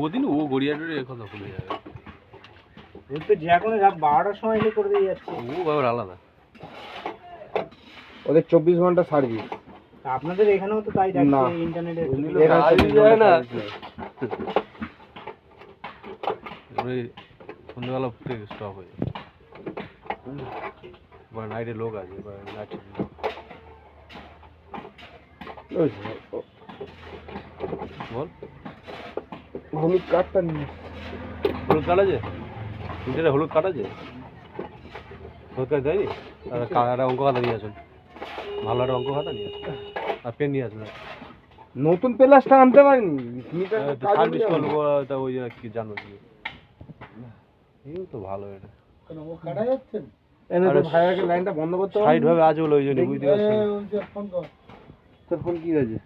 ওদিন ও গড়িয়া টড়িয়া কথা খুলে যাবে। ওই তো যে কোনো রাত 12টার সময় এসে করে দিয়ে যাচ্ছে। ও ব্যাপার আলাদা। ওদের 24 ঘন্টা সার্ভিস। আপনাদের এখানেও তো তাই না। যাচ্ছে ইন্টারনেটে। সন্ধ্যাবেলা থেকে স্টপ হয়ে যায়। নাইটে লোক আছে নাইট বল হলুদ কার্ডটা নিয়ে হলুদ কার্ড আছে ইন্টারনেট হলুদ কার্ড আছে হলুদ কার্ড দেয়নি একটা অঙ্ক খাতা নিয়ে আসুন ভালো একটা অঙ্ক খাতা নিয়ে আসুন আর পেন নিয়ে আসুন নতুন প্লাসটা আনতে পারিনি সার্ভিস করবো ওই কি জানো কি এই তো ভালো এটা কাটা যাচ্ছে ভাইয়াকে লাইনটা বন্ধ করতে সাইড ভাবে আছে বলে ওই জন্য বুঝতে পারছি তোর ফোন কি হয়েছে?